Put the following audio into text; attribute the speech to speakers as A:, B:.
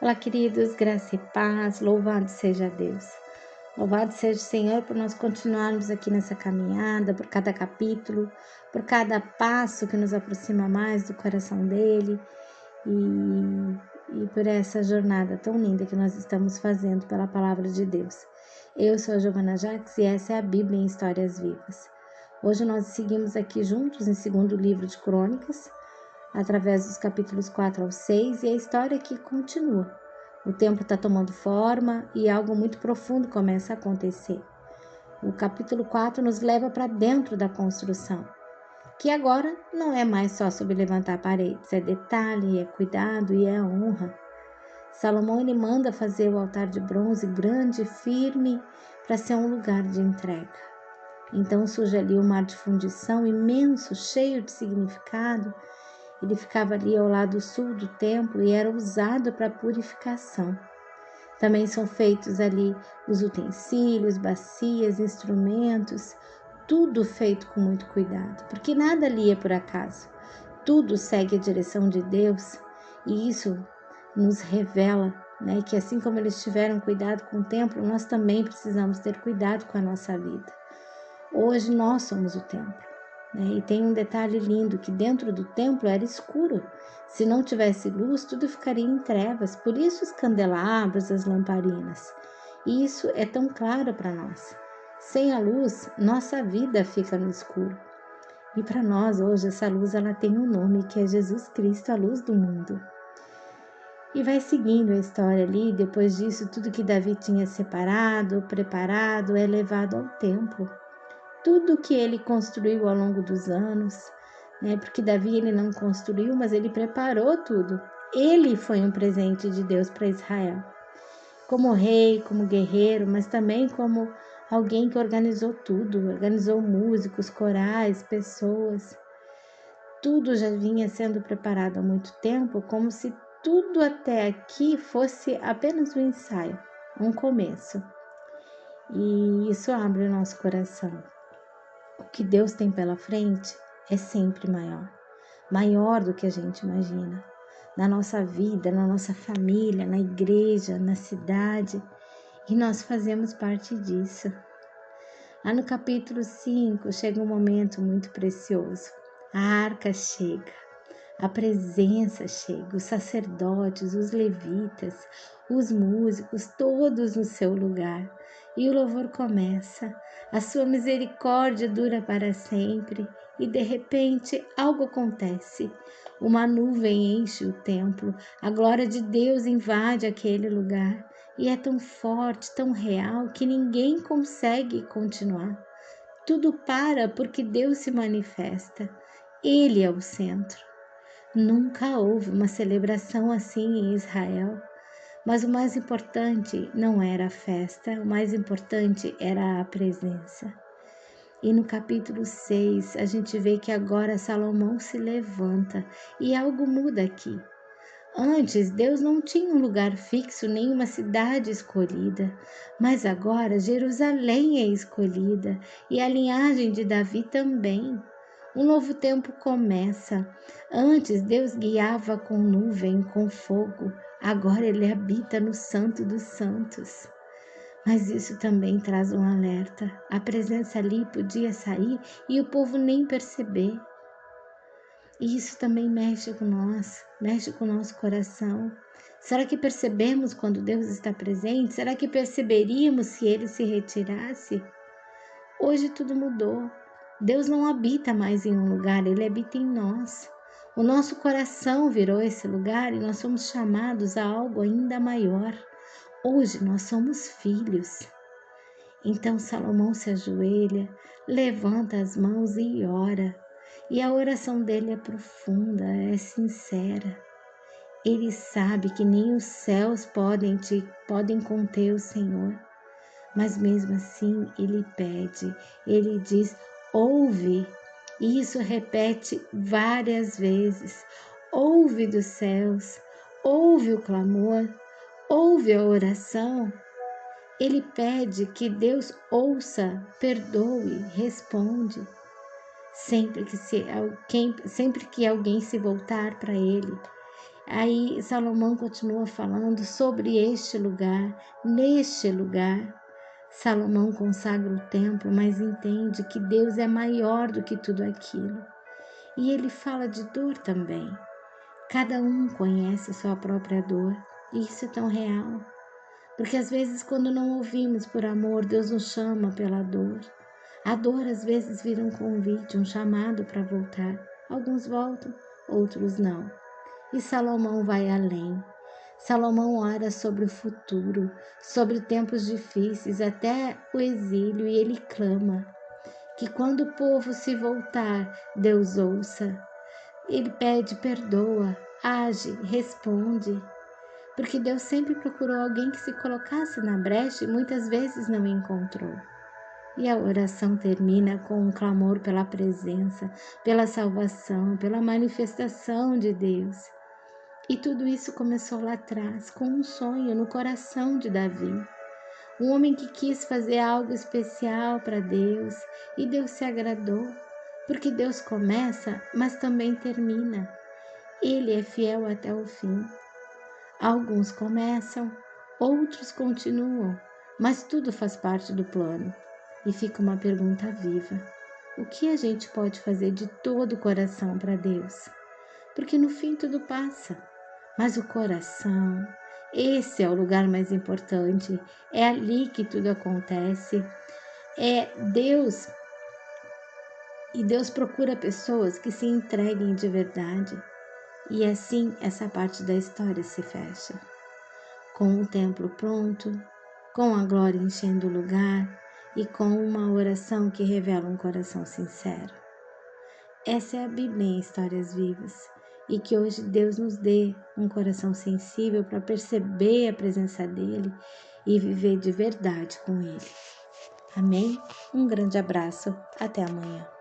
A: Olá, queridos, graça e paz, louvado seja Deus. Louvado seja o Senhor por nós continuarmos aqui nessa caminhada, por cada capítulo, por cada passo que nos aproxima mais do coração dele e por essa jornada tão linda que nós estamos fazendo pela palavra de Deus. Eu sou a Giovana Jacques e essa é a Bíblia em Histórias Vivas. Hoje nós seguimos aqui juntos em segundo livro de Crônicas, através dos capítulos 4 ao 6, e a história aqui continua. O templo está tomando forma e algo muito profundo começa a acontecer. O capítulo 4 nos leva para dentro da construção, que agora não é mais só sobre levantar paredes, é detalhe, é cuidado e é honra. Salomão ele manda fazer o altar de bronze grande e firme para ser um lugar de entrega. Então surge ali um mar de fundição imenso, cheio de significado. Ele ficava ali ao lado sul do templo e era usado para purificação. Também são feitos ali os utensílios, bacias, instrumentos, tudo feito com muito cuidado, porque nada ali é por acaso. Tudo segue a direção de Deus e isso nos revela, que assim como eles tiveram cuidado com o templo, nós também precisamos ter cuidado com a nossa vida. Hoje nós somos o templo. E tem um detalhe lindo, que dentro do templo era escuro. Se não tivesse luz, tudo ficaria em trevas. Por isso os candelabros, as lamparinas. E isso é tão claro para nós. Sem a luz, nossa vida fica no escuro. E para nós hoje essa luz ela tem um nome, que é Jesus Cristo, a luz do mundo. E vai seguindo a história ali. Depois disso, tudo que Davi tinha separado, preparado, é levado ao templo. Tudo que ele construiu ao longo dos anos, porque Davi ele não construiu, mas ele preparou tudo. Ele foi um presente de Deus para Israel, como rei, como guerreiro, mas também como alguém que organizou tudo, organizou músicos, corais, pessoas. Tudo já vinha sendo preparado há muito tempo, como se tudo até aqui fosse apenas um ensaio, um começo. E isso abre o nosso coração. O que Deus tem pela frente é sempre maior do que a gente imagina. Na nossa vida, na nossa família, na igreja, na cidade, e nós fazemos parte disso. Lá no capítulo 5 chega um momento muito precioso. A arca chega, a presença chega, os sacerdotes, os levitas, os músicos, todos no seu lugar. E o louvor começa, a sua misericórdia dura para sempre, e de repente algo acontece. Uma nuvem enche o templo, a glória de Deus invade aquele lugar, e é tão forte, tão real, que ninguém consegue continuar. Tudo para porque Deus se manifesta, Ele é o centro. Nunca houve uma celebração assim em Israel. Mas o mais importante não era a festa, o mais importante era a presença. E no capítulo 6, a gente vê que agora Salomão se levanta e algo muda aqui. Antes, Deus não tinha um lugar fixo, nem uma cidade escolhida, mas agora Jerusalém é escolhida e a linhagem de Davi também. Um novo tempo começa. Antes, Deus guiava com nuvem, com fogo. Agora Ele habita no Santo dos Santos. Mas isso também traz um alerta. A presença ali podia sair e o povo nem perceber. E isso também mexe com nós, mexe com o nosso coração. Será que percebemos quando Deus está presente? Será que perceberíamos se Ele se retirasse? Hoje tudo mudou. Deus não habita mais em um lugar, Ele habita em nós. O nosso coração virou esse lugar e nós somos chamados a algo ainda maior. Hoje nós somos filhos. Então Salomão se ajoelha, levanta as mãos e ora. E a oração dele é profunda, é sincera. Ele sabe que nem os céus podem conter o Senhor. Mas mesmo assim ele pede, ele diz, ouve. E isso repete várias vezes. Ouve dos céus, ouve o clamor, ouve a oração. Ele pede que Deus ouça, perdoe, responde. Sempre que alguém se voltar para Ele, Aí Salomão continua falando sobre este lugar. Neste lugar, Salomão consagra o templo, mas entende que Deus é maior do que tudo aquilo. E ele fala de dor também. Cada um conhece a sua própria dor, e isso é tão real. Porque às vezes, quando não ouvimos por amor, Deus nos chama pela dor. A dor às vezes vira um convite, um chamado para voltar. Alguns voltam, outros não. E Salomão vai além. Salomão ora sobre o futuro, sobre tempos difíceis, até o exílio, e ele clama que quando o povo se voltar, Deus ouça. Ele pede, perdoa, age, responde. Porque Deus sempre procurou alguém que se colocasse na brecha e muitas vezes não encontrou. E a oração termina com um clamor pela presença, pela salvação, pela manifestação de Deus. E tudo isso começou lá atrás, com um sonho no coração de Davi. Um homem que quis fazer algo especial para Deus, e Deus se agradou, porque Deus começa, mas também termina. Ele é fiel até o fim. Alguns começam, outros continuam, mas tudo faz parte do plano. E fica uma pergunta viva: o que a gente pode fazer de todo o coração para Deus? Porque no fim tudo passa, mas o coração, esse é o lugar mais importante, é ali que tudo acontece. É Deus, e Deus procura pessoas que se entreguem de verdade. E assim essa parte da história se fecha. Com o templo pronto, com a glória enchendo o lugar e com uma oração que revela um coração sincero. Essa é a Bíblia em Histórias Vivas, e que hoje Deus nos dê um coração sensível para perceber a presença dEle e viver de verdade com Ele. Amém? Um grande abraço, até amanhã.